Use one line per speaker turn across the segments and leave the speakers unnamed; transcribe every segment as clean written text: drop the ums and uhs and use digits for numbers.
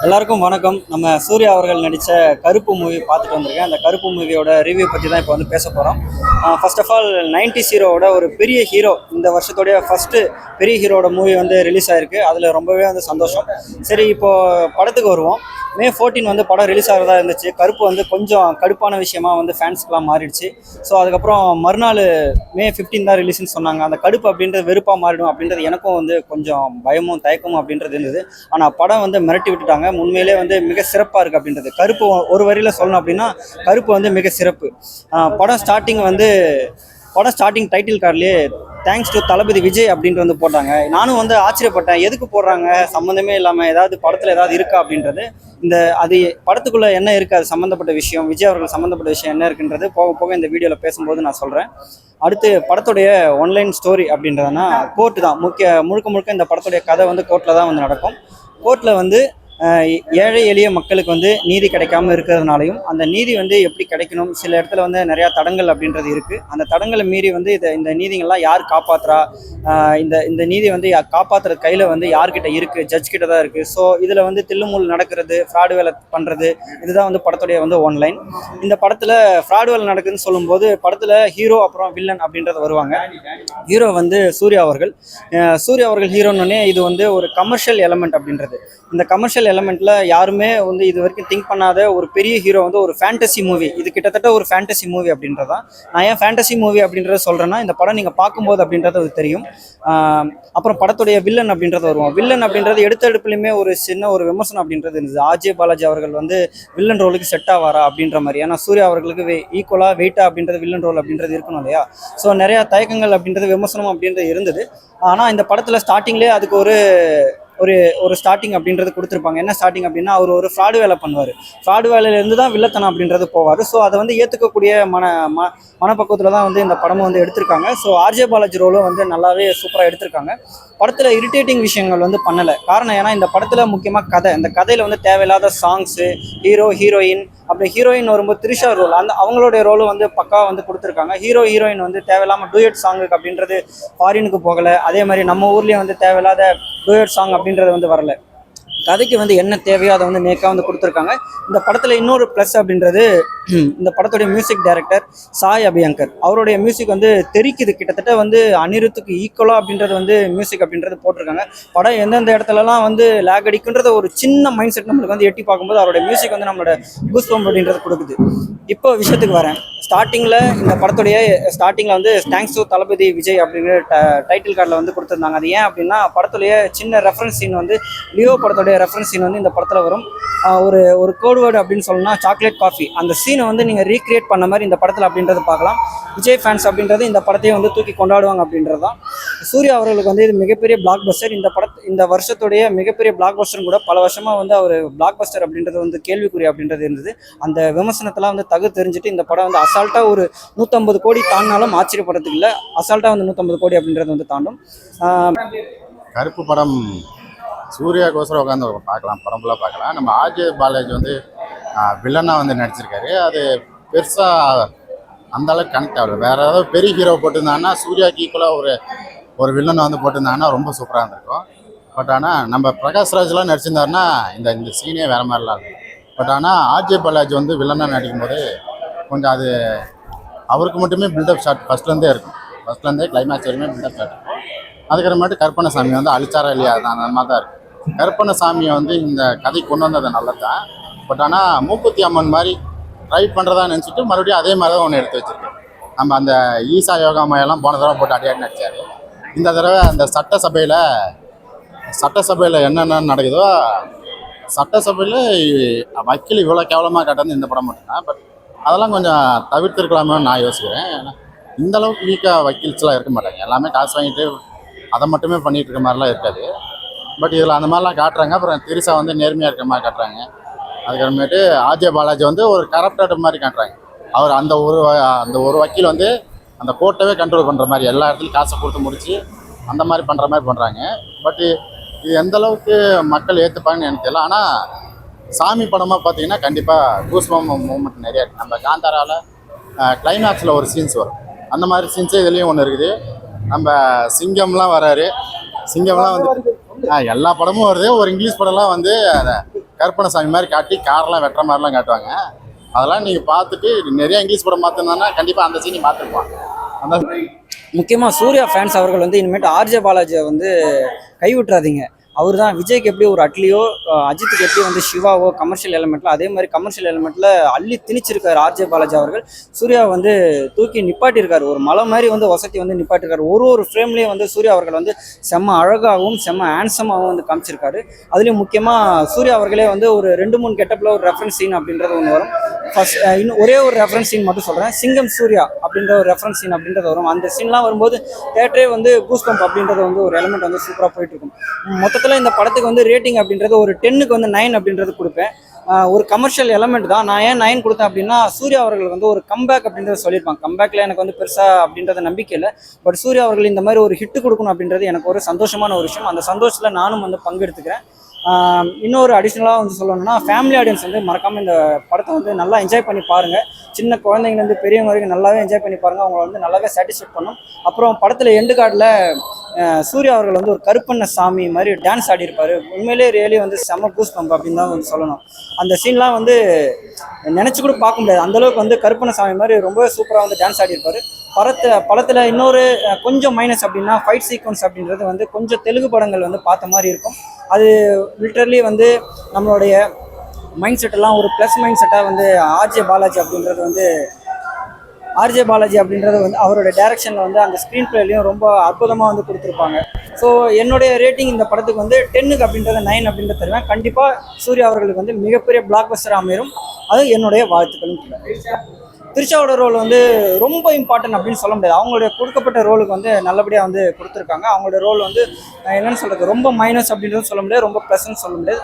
எல்லாருக்கும் வணக்கம். நம்ம சூர்யா அவர்கள் நடித்த கருப்பு மூவி பார்த்துட்டு வந்திருக்கேன். அந்த கருப்பு மூவியோட ரிவ்யூ பற்றி தான் இப்போ வந்து பேச போகிறோம். ஃபர்ஸ்ட் ஆஃப் ஆல் 90s ஹீரோவோட ஒரு பெரிய ஹீரோ, இந்த வருஷத்தோடைய ஃபஸ்ட்டு பெரிய ஹீரோட மூவி வந்து ரிலீஸ் ஆகிருக்கு. அதில் ரொம்பவே வந்து சந்தோஷம். சரி, இப்போது படத்துக்கு வருவோம். May 14 வந்து படம் ரிலீஸ் ஆகிறதா இருந்துச்சு. கருப்பு வந்து கொஞ்சம் கடுப்பான விஷயமா வந்து ஃபேன்ஸ்க்குலாம் மாறிடுச்சு. ஸோ அதுக்கப்புறம் மறுநாள் May 15 தான் ரிலீஸ்னு சொன்னாங்க. அந்த கடுப்பு அப்படின்றது வெறுப்பாக மாறிடும் அப்படின்றது எனக்கும் வந்து கொஞ்சம் பயமும் தயக்கமும் அப்படின்றது இருந்தது. ஆனால் படம் வந்து மிரட்டி விட்டுட்டாங்க. உண்மையிலே வந்து மிக சிறப்பாக இருக்குது அப்படின்றது. கருப்பு ஒரு வரியில் சொல்லணும் அப்படின்னா கருப்பு வந்து மிக சிறப்பு. படம் ஸ்டார்டிங் டைட்டில் கார்ட்லேயே தேங்க்ஸ் டு தளபதி விஜய் அப்படின்ட்டு வந்து போட்டாங்க. நானும் வந்து ஆச்சரியப்பட்டேன், எதுக்கு போடுறாங்க, சம்மந்தமே இல்லாமல் ஏதாவது படத்தில் ஏதாவது இருக்கா அப்படின்றது. அது படத்துக்குள்ளே என்ன இருக்குது, அது சம்மந்தப்பட்ட விஷயம், விஜய் அவர்கள் சம்மந்தப்பட்ட விஷயம் என்ன இருக்குன்றது போக போக இந்த வீடியோவில் பேசும்போது நான் சொல்கிறேன். அடுத்து படத்துடைய ஒன்லைன் ஸ்டோரி அப்படின்றதுனா கோர்ட்டு தான் முழுக்க இந்த படத்துடைய கதை வந்து கோர்ட்டில் தான் வந்து நடக்கும். கோர்ட்டில் வந்து ஏழை எளிய மக்களுக்கு வந்து நீதி கிடைக்காம இருக்கிறதுனாலையும் அந்த நீதி வந்து எப்படி கிடைக்கணும், சில இடத்துல வந்து நிறையா தடங்கள் அப்படின்றது இருக்குது. அந்த தடங்களை மீறி வந்து இந்த நீதிகள்லாம் யார் காப்பாற்றுறா, இந்த நீதி வந்து காப்பாற்றுற கையில் வந்து யார்கிட்ட இருக்குது, ஜட்ஜ் கிட்ட தான் இருக்குது. ஸோ இதில் வந்து தில்லுமுள் நடக்கிறது, ஃப்ராடு வேலை பண்ணுறது, இதுதான் வந்து படத்துடைய வந்து ஒன்லைன். இந்த படத்தில் ஃப்ராடு வேலை நடக்குதுன்னு சொல்லும்போது படத்தில் ஹீரோ அப்புறம் வில்லன் அப்படின்றது வருவாங்க. ஹீரோ வந்து சூர்யா அவர்கள் ஹீரோன்னே இது வந்து ஒரு கமர்ஷியல் எலமெண்ட் அப்படின்றது. இந்த கமர்ஷியல் எலமெண்ட்டில் யாருமே வந்து இது வரைக்கும் திங்க் பண்ணாத ஒரு பெரிய ஹீரோ வந்து ஒரு ஃபேண்டசி மூவி. இது கிட்டத்தட்ட ஒரு ஃபேண்டசி மூவி அப்படின்றதான். நான் ஏன் ஃபேண்டசி மூவி அப்படின்றத சொல்கிறேன்னா, இந்த படம் நீங்கள் பார்க்கும்போது அப்படின்றது அது தெரியும். அப்புறம் படத்துடைய வில்லன் அப்படின்றது வருவோம். வில்லன் அப்படின்றது எடுத்தெடுப்புலையுமே ஒரு சின்ன ஒரு விமர்சனம் அப்படின்றது இருந்தது. ஆர்ஜே பாலாஜி அவர்கள் வந்து வில்லன் ரோலுக்கு செட் ஆவாரா அப்படின்ற மாதிரி. ஏன்னா சூர்யா அவர்களுக்கு ஈக்குவலாக வெயிட்டா அப்படின்றது வில்லன் ரோல் அப்படின்றது இருக்கணும் இல்லையா. ஸோ நிறையா தயக்கங்கள் அப்படின்றது விமர்சனம் அப்படின்றது இருந்தது. ஆனால் இந்த படத்தில் ஸ்டார்டிங்லேயே அதுக்கு ஒரு ஸ்டார்டிங் அப்படின்றது கொடுத்துருப்பாங்க. என்ன ஸ்டார்டிங் அப்படின்னா, அவர் ஒரு ஃப்ராடு வேலை பண்ணுவார். ஃப்ராடு வேலையிலேருந்து தான் வில்லத்தனம் அப்படின்றது போவார். ஸோ அதை வந்து ஏற்றுக்கக்கூடிய மனப்பக்குவத்தில் தான் வந்து இந்த படமும் வந்து எடுத்திருக்காங்க. ஸோ ஆர்ஜே பாலாஜி ரோலும் வந்து நல்லாவே சூப்பராக எடுத்திருக்காங்க. படத்தில் இரிட்டேட்டிங் விஷயங்கள் வந்து பண்ணலை. காரணம் ஏன்னா இந்த படத்தில் முக்கியமாக கதை, இந்த கதையில் வந்து தேவையில்லாத சாங்ஸு, ஹீரோயின் அப்படி ஹீரோயின் வரும்போது த்ரிஷா ரோல், அவங்களுடைய ரோலும் வந்து பக்காவாக வந்து கொடுத்துருக்காங்க. ஹீரோயின் வந்து தேவையில்லாமல் டூயட் சாங்குக்கு அப்படின்றது ஃபாரினுக்கு போகலை. அதே மாதிரி நம்ம ஊர்லேயே வந்து தேவையில்லாத டூயட் சாங் அப்படின்றது வந்து வரல. கதைக்கு வந்து என்ன தேவையோ அதை வந்து நேக்காக வந்து கொடுத்துருக்காங்க. இந்த படத்தில் இன்னொரு ப்ளஸ் அப்படின்றது, இந்த படத்துடைய மியூசிக் டைரக்டர் சாய் அபியங்கர், அவருடைய மியூசிக் வந்து தெரிக்குது. கிட்டத்தட்ட வந்து அனிருத்துக்கு ஈக்குவலாக அப்படின்றது வந்து மியூசிக் அப்படின்றது போட்டிருக்காங்க. படம் எந்தெந்த இடத்துலலாம் வந்து லேக் அடிக்குன்றத ஒரு சின்ன மைண்ட் செட் நம்மளுக்கு வந்து எட்டி பார்க்கும்போது அவருடைய மியூசிக் வந்து நம்மளோட கூஸ்பம்ப் அப்படின்றது கொடுக்குது. இப்போ விஷயத்துக்கு வரேன். இந்த படத்துடைய ஸ்டார்டிங்கில் வந்து தேங்க்ஸ் டு தளபதி விஜய் அப்படிங்கிற டைட்டில் கார்டில் வந்து கொடுத்துருந்தாங்க. அது ஏன் அப்படின்னா, படத்துடைய சின்ன ரெஃபரன்ஸ் சீன் வந்து லியோ படத்துடைய ரெஃபரன்ஸ் சீன் வந்து இந்த படத்தில் வரும். ஒரு கோட் வேர்டு அப்படின்னு சொல்லணும்னா சாக்லேட் காஃபி. அந்த சீனை வந்து நீங்கள் ரீக்ரியேட் பண்ண மாதிரி இந்த படத்தில் அப்படின்றது பார்க்கலாம். விஜய் ஃபேன்ஸ் அப்படின்றது இந்த படத்தையும் வந்து தூக்கி கொண்டாடுவாங்க அப்படின்றது தான். சூர்யா அவர்களுக்கு வந்து இது மிகப்பெரிய பிளாக் பஸ்டர். இந்த வருஷத்துடைய மிகப்பெரிய பிளாக் பஸ்டர் கூட. பல வருஷமாக வந்து அவர் பிளாக் பஸ்டர் அப்படின்றது வந்து கேள்விக்குறி அப்படின்றது இருந்தது. அந்த விமர்சனத்தெல்லாம் வந்து தெரிஞ்சுட்டு இந்த படம் வந்து அசால்ட்டாக ஒரு 150 கோடி தாண்டினாலும் ஆச்சரியப்படுறதுக்கு இல்லை. அசால்ட்டாக வந்து 150 கோடி அப்படின்றது வந்து தாண்டும்.
கருப்பு படம் சூர்யாக்கோசரம் உட்காந்து பார்க்கலாம், படம் ஃபுல்லாக பார்க்கலாம். நம்ம ஆர்ஜே பாலாஜி வந்து வில்லனாக வந்து நடிச்சிருக்காரு. அது பெருசாக அந்தளவுக்கு கனெக்ட் ஆகல. வேறு ஏதாவது பெரிய ஹீரோ போட்டிருந்தாங்கன்னா, சூர்யாவுக்கு ஈக்குவலாக ஒரு வில்லனை வந்து போட்டிருந்தாங்கன்னா ரொம்ப சூப்பராக இருந்திருக்கும். பட் ஆனால் நம்ம பிரகாஷ் ராஜ்லாம் நடிச்சிருந்தாருன்னா இந்த சீனே வேறு மாதிரிலாம் இருக்கும். பட் ஆனால் ஆர்ஜே பாலாஜி வந்து வில்லனாக நடிக்கும்போது கொஞ்சம் அது அவருக்கு மட்டுமே பில்டப் ஷாட் ஃபஸ்ட்லேருந்தே இருக்கும். ஃபஸ்ட்லேருந்தே கிளைமேக்ஸ் வரையுமே பில்டப் ஷாட் இருக்கும். அதுக்கப்புறமேட்டு கருப்பண்ணசாமி வந்து அழிச்சாரா இல்லையா, அது அந்த மாதிரி தான் இருக்கும். கருப்பண்ணசாமியை வந்து இந்த கதை கொண்டு வந்தது நல்லது தான். பட் ஆனால் மூக்குத்தி அம்மன் மாதிரி ட்ரை பண்ணுறதா நினச்சிட்டு மறுபடியும் அதே மாதிரி தான் ஒன்று எடுத்து வச்சுருக்கேன். நம்ம அந்த ஈசா யோகா மையெல்லாம் போன தடவை போட்டு அடியாடி நடிச்சார். இந்த தடவை அந்த சட்டசபையில் என்னென்ன நடக்குதோ, சட்டசபையில் வக்கீல் இவ்வளோ கேவலமாக காட்டுறது இந்த படம் மட்டும்தான். பட் அதெல்லாம் கொஞ்சம் தவிர்த்துருக்கலாமே நான் யோசிக்கிறேன். ஏன்னா இந்தளவுக்கு வீக்காக வக்கீல்ஸ்லாம் இருக்க மாட்டாங்க. எல்லாமே காசு வாங்கிட்டு அதை மட்டுமே பண்ணிகிட்டு இருக்க மாதிரிலாம் இருக்காது. பட் இதில் அந்த மாதிரிலாம் காட்டுறாங்க. அப்புறம் திரிசா வந்து நேர்மையாக இருக்கிற மாதிரி காட்டுறாங்க. அதுக்கப்புறமேட்டு ஆர்ஜே பாலாஜி வந்து ஒரு கரப்டட் மாதிரி காட்டுறாங்க. அவர் அந்த ஒரு வக்கீல் வந்து அந்த கோர்ட்டவே கண்ட்ரோல் பண்ணுற மாதிரி, எல்லா இடத்துலையும் காசை கொடுத்து முடிச்சு அந்த மாதிரி பண்ணுற மாதிரி பண்ணுறாங்க. பட் இது எந்தளவுக்கு மக்கள் ஏற்றுப்பாங்கன்னு எனக்கு தெரியல. ஆனால் சாமி படமாக பார்த்தீங்கன்னா கண்டிப்பாக கூஸ்பம்ப் மூமெண்ட் நிறையா இருக்குது. நம்ம காந்தாராவில் கிளைமேக்ஸில் ஒரு சீன்ஸ் வரும். அந்த மாதிரி சீன்ஸே இதுலேயும் ஒன்று இருக்குது. நம்ம சிங்கம்லாம் வராரு. சிங்கம்லாம் வந்து எல்லா படமும் வருது. ஒரு இங்கிலீஷ் படம்லாம் வந்து அதை கருப்பணசாமி மாதிரி காட்டி காரெல்லாம் வெட்டுற மாதிரிலாம் காட்டுவாங்க. அதெல்லாம் நீங்கள் பார்த்துட்டு நிறைய இங்கிலீஷ் படம் பார்த்துருந்தாங்கன்னா கண்டிப்பாக அந்த சீனி பார்த்துருப்பான். அந்த
முக்கியமாக சூர்யா ஃபேன்ஸ் அவர்கள் வந்து இனிமேட்டு ஆர்ஜே பாலாஜியை வந்து கைவிட்டுறாதீங்க. அவர் தான் விஜய்க்கு எப்படி ஒரு அட்லியோ, அஜித்துக்கு எப்படி வந்து சிவாவோ கமர்ஷியல் எலிமெண்ட்ல, அதே மாதிரி கமர்ஷியல் எலிமெண்ட்ல அள்ளி திணிச்சிருக்காரு ஆர்ஜே பாலாஜி அவர்கள். சூர்யா வந்து தூக்கி நிப்பாட்டியிருக்காரு, ஒரு மலை மாதிரி வந்து வசதி வந்து நிப்பாட்டிருக்காரு. ஒரு ஃப்ரேம்லேயும் வந்து சூர்யா அவர்கள் வந்து செம்ம அழகாகவும் செம்ம ஹேண்ட்ஸமாகவும் வந்து காமிச்சிருக்காரு. அதுலேயும் முக்கியமாக சூர்யா அவர்களே வந்து ஒரு 2-3 கெட்டப்பில் ஒரு ரெஃபரன்ஸ் சீன் அப்படின்றது ஒன்று வரும். ஃபர்ஸ்ட் இன்னும் ஒரே ஒரு ரெஃபரன்ஸ் சீன் மட்டும் சொல்கிறேன், சிங்கம் சூர்யா அப்படின்ற ஒரு ரெஃபரன்ஸ் சீன் அப்படின்றது வரும். அந்த சீன்லாம் வரும்போது தேட்டரே வந்து கூஸ் பம்ப் அப்படின்றது வந்து ஒரு எலிமெண்ட் வந்து சூப்பராக போயிட்டு இருக்கும். மொத்தத்தில் இந்த படத்துக்கு வந்து ரேட்டிங் அப்படின்றது ஒரு 10க்கு வந்து 9 அப்படின்றது கொடுப்பேன். ஒரு கமர்ஷியல் எலமெண்ட் தான். நான் ஏன் 9 கொடுத்தேன் அப்படின்னா, சூர்யா அவர்கள் வந்து ஒரு கம்பேக் அப்படின்றத சொல்லியிருப்பாங்க. கம்பேக்கில் எனக்கு வந்து பெருசாக அப்படின்றத நம்பிக்கை இல்லை. பட் சூர்யா அவர்கள் இந்த மாதிரி ஒரு ஹிட்டு கொடுக்கணும் அப்படின்றது எனக்கு ஒரு சந்தோஷமான ஒரு விஷயம். அந்த சந்தோஷத்தில் நானும் வந்து பங்கெடுத்துக்கிறேன். இன்னொரு அடிஷ்னலாக வந்து சொல்லணும்னா, ஃபேமிலி ஆடியன்ஸ் வந்து மறக்காமல் இந்த படத்தை வந்து நல்லா என்ஜாய் பண்ணி பாருங்கள். சின்ன குழந்தைங்கலேருந்து பெரியவங்க வரைக்கும் நல்லாவே என்ஜாய் பண்ணி பாருங்கள். அவங்கள வந்து நல்லாவே சாட்டிஸ்ஃபைட் பண்ணும். அப்புறம் படத்தில் எண்டு கார்டில் சூர்யா அவர்கள் வந்து ஒரு கருப்பண்ண சாமி மாதிரி டான்ஸ் ஆடியிருப்பார். உண்மையிலே ரியலி வந்து செம்ம கூஸ் பம்ப் அப்படின்னு தான் வந்து சொல்லணும். அந்த சீன்லாம் வந்து நினச்சி கூட பார்க்க முடியாது. அந்தளவுக்கு வந்து கருப்பண்ண சாமி மாதிரி ரொம்ப சூப்பராக வந்து டான்ஸ் ஆடியிருப்பார். படத்தில் இன்னொரு கொஞ்சம் மைனஸ் அப்படின்னா, ஃபைட் சீக்வன்ஸ் அப்படின்றது வந்து கொஞ்சம் தெலுங்கு படங்கள் வந்து பார்த்த மாதிரி இருக்கும். அது லிட்டரலி வந்து நம்மளுடைய மைண்ட் செட்டெல்லாம் ஒரு ப்ளஸ் மைண்ட் செட்டாக வந்து ஆர்ஜே பாலாஜி அப்படின்றது வந்து அவரோட டைரக்ஷனில் வந்து அந்த ஸ்க்ரீன் பிளேலையும் ரொம்ப அற்புதமாக வந்து கொடுத்துருப்பாங்க. ஸோ என்னுடைய ரேட்டிங் இந்த படத்துக்கு வந்து 10க்கு அப்படின்றத 9 அப்படின்றத தருவேன். கண்டிப்பாக சூர்யா அவர்களுக்கு வந்து மிகப்பெரிய பிளாக் பஸ்டர் அமையும். அது என்னுடைய வாழ்த்துக்களும். திரிஷாவோட ரோல் வந்து ரொம்ப இம்பார்ட்டன்ட் அப்படின்னு சொல்ல முடியாது. அவங்களுடைய கொடுக்கப்பட்ட ரோலுக்கு வந்து நல்லபடியாக வந்து கொடுத்துருக்காங்க. அவங்களோட ரோல் வந்து என்னென்னு சொல்கிறது, ரொம்ப மைனஸ் அப்படின்றது சொல்ல முடியாது, ரொம்ப ப்ளஸ்ன்னு சொல்ல முடியாது.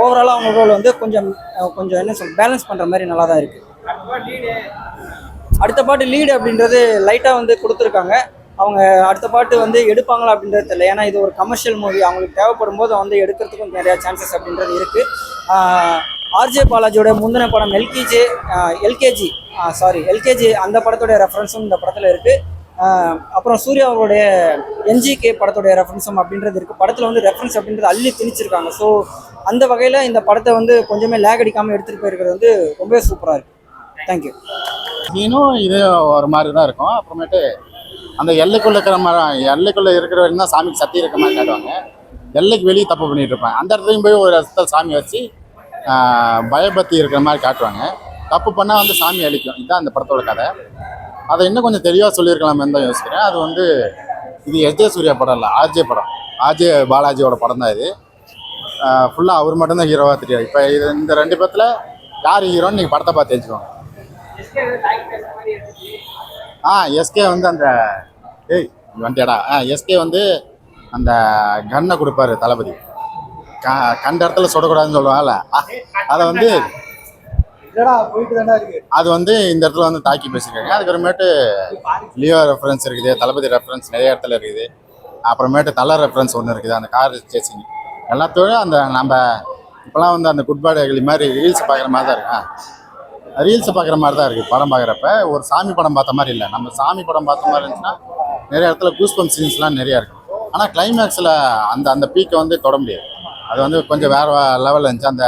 ஓவராலாக அவங்க ரோல் வந்து கொஞ்சம் என்ன சொல்கிறது, பேலன்ஸ் பண்ணுற மாதிரி நல்லா தான் இருக்குது. அடுத்த பாட்டு லீடு அப்படின்றது லைட்டாக வந்து கொடுத்துருக்காங்க. அவங்க அடுத்த பாட்டு வந்து எடுப்பாங்களா அப்படின்றது தெரியல. ஏன்னா இது ஒரு கமர்ஷியல் மூவி, அவங்களுக்கு தேவைப்படும் போது வந்து எடுக்கிறதுக்கும் நிறையா சான்சஸ் அப்படின்றது இருக்குது. ஆர்ஜே பாலாஜியோட முந்தின படம் எல்கேஜி அந்த படத்தோடைய ரெஃபரன்ஸும் இந்த படத்தில் இருக்குது. அப்புறம் சூர்யா அவருடைய என்ஜிகே படத்தோடைய ரெஃபரன்ஸும் அப்படின்றது இருக்குது. படத்தில் வந்து ரெஃபரன்ஸ் அப்படின்றது அள்ளி திணிச்சிருக்காங்க. ஸோ அந்த வகையில் இந்த படத்தை வந்து கொஞ்சமே லேக் அடிக்காமல் எடுத்துகிட்டு போயிருக்கிறது வந்து ரொம்பவே சூப்பராக இருக்குது. தேங்க்யூ.
சீனும் இது ஒரு மாதிரி தான் இருக்கும். அப்புறமேட்டு அந்த எல்லைக்குள்ளே இருக்கிற வரைக்கும் தான் சாமிக்கு சக்தி இருக்கிற மாதிரி காட்டுவாங்க. எல்லைக்கு வெளியே தப்பு பண்ணிட்டு இருப்பாங்க. அந்த இடத்துலையும் போய் ஒரு இடத்துல சாமி வச்சு பயபக்தி இருக்கிற மாதிரி காட்டுவாங்க. தப்பு பண்ணால் வந்து சாமி அழிக்கும். இதுதான் அந்த படத்தோட கதை. அதை இன்னும் கொஞ்சம் தெளிவாக சொல்லியிருக்கலாமேன்னு தான் யோசிக்கிறேன். அது வந்து இது எஸ்ஜே சூர்யா படம் இல்லை, ஆர்ஜே படம். ஆர்ஜே பாலாஜியோட படம் தான் இது. ஃபுல்லாக அவர் மட்டும்தான் ஹீரோவாக தெரியாது. இப்போ இது இந்த 2 பேர்த்தில் யார் ஹீரோன்னு நீங்கள் படத்தை பார்த்து தெரிஞ்சுக்கோங்க. எஸ்கே வந்து அந்த வண்டியாடா எஸ்கே வந்து அந்த கன்னை கொடுப்பாரு தளபதி. கண்ட இடத்துல சுடக்கூடாதுன்னு சொல்லுவாங்கல்ல, அதை வந்து அது வந்து இந்த இடத்துல வந்து தாக்கி பேசியிருக்காங்க. அதுக்கப்புறமேட்டு லியோ ரெஃபரன்ஸ் இருக்குது, தளபதி ரெஃபரன்ஸ் நிறைய இடத்துல இருக்குது. அப்புறமேட்டு தலை ரெஃபரன்ஸ் ஒன்று இருக்குது, அந்த கார் சேசிங் எல்லாத்தோட அந்த நம்ம இப்போலாம் வந்து அந்த குட் பாடி மாதிரி ரீல்ஸ் பார்க்குற மாதிரி தான் இருக்குது. படம் பார்க்குறப்ப ஒரு சாமி படம் பார்த்த மாதிரி இல்லை. நம்ம சாமி படம் பார்த்த மாதிரி இருந்துச்சுன்னா நிறைய இடத்துல கூஸ்பம் சீன்ஸ்லாம் நிறையா இருக்குது. ஆனால் கிளைமேக்ஸில் அந்த பீக்கை வந்து தொட முடியாது. அது வந்து கொஞ்சம் வேறு லெவலில் இருந்துச்சு. அந்த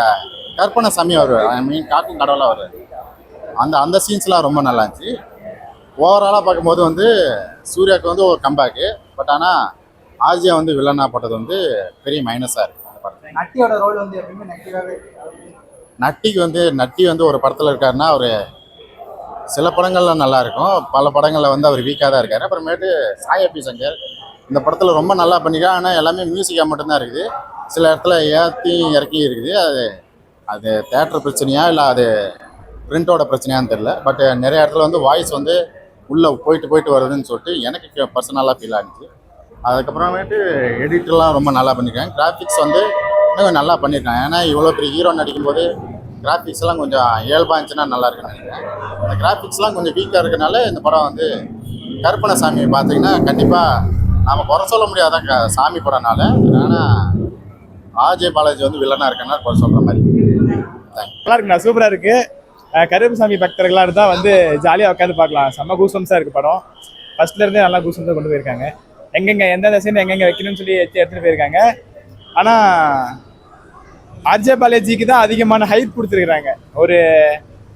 கற்பனை சாமி வருவார், காக்கும் கடவுளாக வருவார். அந்த சீன்ஸ்லாம் ரொம்ப நல்லா இருந்துச்சு. ஓவராலாக பார்க்கும்போது வந்து சூர்யாவுக்கு வந்து ஒரு கம்பேக்கு. பட் ஆனால் ஆர்ஜே வந்து வில்லனாக போட்டது வந்து பெரிய மைனஸாக இருக்குது. அந்த படத்தில்
நட்டியோட ரோல் வந்து எப்பவுமே நெகட்டிவாகவே
நட்டி வந்து ஒரு படத்தில் இருக்காருன்னா அவர் சில படங்களில் நல்லாயிருக்கும், பல படங்களில் வந்து அவர் வீக்காக தான் இருக்கார். அப்புறமேட்டு சாயப்பி சங்கர் இந்த படத்தில் ரொம்ப நல்லா பண்ணியிருக்காரு. ஆனால் எல்லாமே மியூசிக்காக மட்டும்தான் இருக்குது. சில இடத்துல ஏற்றி இறக்கி இருக்குது. அது தேட்டர் பிரச்சனையா இல்லை அது பிரிண்டோட பிரச்சனையான்னு தெரில. பட் நிறைய இடத்துல வந்து வாய்ஸ் வந்து உள்ளே போயிட்டு வருதுன்னு சொல்லிட்டு எனக்கு பர்சனலாக ஃபீல் ஆகிடுச்சு. அதுக்கப்புறமேட்டு எடிட்டர்லாம் ரொம்ப நல்லா பண்ணியிருக்காங்க. கிராஃபிக்ஸ் வந்து இன்னும் நல்லா பண்ணியிருக்காங்க. ஏன்னா இவ்வளோ பெரிய ஹீரோ நடிக்கும்போது கிராஃபிக்ஸ்லாம் கொஞ்சம் இயல்பாக இருந்துச்சுன்னா நல்லா இருக்குன்னு நினைக்கிறேன். அந்த கிராஃபிக்ஸ்லாம் கொஞ்சம் வீக்காக இருக்கனால இந்த படம் வந்து கருப்பண சாமி பார்த்தீங்கன்னா கண்டிப்பாக நாம் குறை சொல்ல முடியாதான் சாமி படம்னால. ஆனால் ஆர்ஜே பாலாஜி வந்து வில்லனாக இருக்கனால குறை சொல்கிற மாதிரி.
நல்லா இருக்குண்ணா, சூப்பராக இருக்குது. கருப்பசாமி பக்தர்களாக இருந்தால் வந்து ஜாலியாக உட்காந்து பார்க்கலாம். செம்ம கூசம்ஸாக இருக்குது படம். ஃபர்ஸ்ட்லேருந்தே நல்லா கூசம்ஸாக கொண்டு போயிருக்காங்க. எந்தெந்த சீன் எங்கெங்கே வைக்கணும்னு சொல்லி எடுத்துகிட்டு போயிருக்காங்க. ஆனால் ஆர்ஜே பாலாஜிக்கு தான் அதிகமான ஹைப் கொடுத்துருக்குறாங்க. ஒரு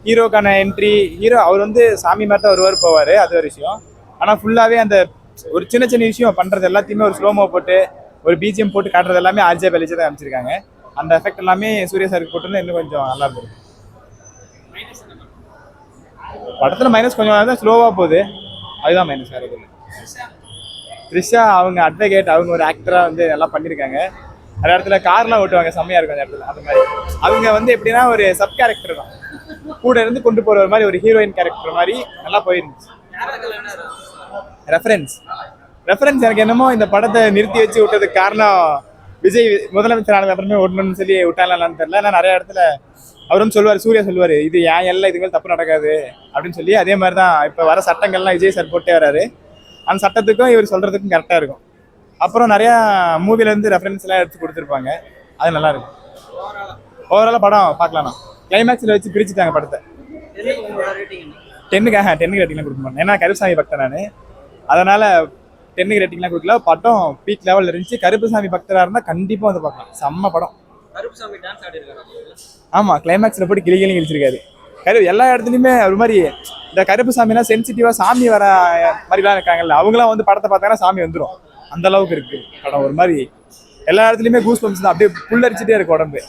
ஹீரோக்கான என்ட்ரி, ஹீரோ அவர் வந்து சாமி மாதிரி தான் வருவார் போவார், அது ஒரு விஷயம். ஆனால் ஃபுல்லாகவே அந்த ஒரு சின்ன சின்ன விஷயம் பண்ணுறது எல்லாத்தையுமே ஒரு ஸ்லோமோ போட்டு ஒரு பிஜிஎம் போட்டு காட்டுறது எல்லாமே ஆர்ஜே பாலாஜி தான் அமைச்சிருக்காங்க. அந்த எஃபெக்ட் எல்லாமே சூர்யா சாருக்கு போட்டுருந்தா இன்னும் கொஞ்சம் நல்லா இருந்தது. படத்தில் மைனஸ் கொஞ்சம் தான் ஸ்லோவாக போகுது, அதுதான் மைனஸ். வேறு எதுவும் த்ரிஷா அவங்க அட்வொகேட், அவங்க ஒரு ஆக்டராக வந்து நல்லா பண்ணியிருக்காங்க. அந்த இடத்துல கார்லாம் ஓட்டுவாங்க, செம்மையாக இருக்கும் அந்த இடத்துல. அந்த மாதிரி அவங்க வந்து எப்படின்னா ஒரு சப் கேரக்டர் தான், கூட இருந்து கொண்டு போகிற ஒரு மாதிரி ஒரு ஹீரோயின் கேரக்டர் மாதிரி நல்லா போயிருந்துச்சு. ரெஃபரன்ஸ் எனக்கு என்னமோ இந்த படத்தை நிறுத்தி வச்சு விட்டதுக்கு காரணம் விஜய் முதலமைச்சர் ஆனது அப்புறமே ஓட்டணும்னு சொல்லி விட்டாங்களான்னு தெரியல. ஏன்னா நிறைய இடத்துல அவர் வந்து சொல்லுவார், சூர்யா சொல்லுவார், இது ஏன் எல்லாம் இதுக்கு மேலே தப்பு நடக்காது அப்படின்னு சொல்லி. அதே மாதிரி தான் இப்போ வர சட்டங்கள்லாம் விஜய் சார் போட்டே வராரு. அந்த சட்டத்துக்கும் இவர் சொல்கிறதுக்கும் கரெக்டாக இருக்கும். அப்புறம் நிறையா மூவிலேருந்து ரெஃபரன்ஸ்லாம் எடுத்து கொடுத்துருப்பாங்க, அது நல்லா இருக்கும். ஓவராலாக படம் பார்க்கலாம். கிளைமேக்ஸில் வச்சு பிரிச்சுட்டாங்க படத்தை. 10க்கு ரேட்டிங்லாம் கொடுக்க மாட்டேன், ஏன்னா கருப்புசாமி பக்தர் நான், அதனால் 10க்கு ரேட்டிங்லாம் கொடுக்கல. படம் பீக் லெவலில் இருந்துச்சு. கருப்புசாமி பக்தராக இருந்தால் கண்டிப்பாக வந்து பார்க்கலாம், செம்ம படம். ஆமாம், கிளைமேக்ஸில் போட்டு கிளி கிழிச்சிருக்காரு. எல்லா இடத்துலையுமே ஒரு மாதிரி இந்த கருப்புசாமினா சென்சிட்டிவாக சாமி வர மாதிரிலாம் இருக்காங்கல்ல, அவங்களாம் வந்து படத்தை பார்த்தாங்கன்னா சாமி வந்துடும், அந்த அளவுக்கு இருக்குது படம். ஒரு மாதிரி எல்லா இடத்துலையுமே கூஸ் பம்ப்ஸ் தான், அப்படியே புல்லரிச்சிட்டே இருக்கு உடம்பு,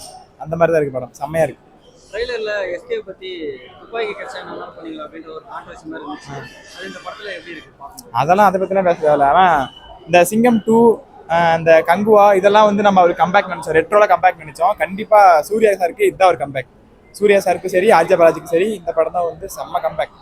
அந்த மாதிரி தான் இருக்குது படம், செம்மையாக இருக்குது.
ட்ரெய்லர்ல எஸ்கே பத்தி துப்பாக்கி கட்சா நல்லா பண்ணீங்களா அப்படின்ற ஒரு கான்ட்ரவர்சி மாதிரி இருந்துச்சு. அது இந்த படத்துல எப்படி இருக்கு?
அதெல்லாம் அதை பற்றிலாம் பேச தேவையில்ல. ஆனால் இந்த சிங்கம் 2, இந்த கங்குவா, இதெல்லாம் வந்து நம்ம ஒரு கம்பேக் நினச்சோம், ரெட்ரோல கம்பேக் நினச்சோம். கண்டிப்பாக சூர்யா சாருக்கு இதுதான் ஒரு கம்பேக். சூர்யா சாருக்கும் சரி, ஆர்ஜே பாலாஜிக்கும் சரி, இந்த படம் தான் வந்து செம்ம கம்பேக்.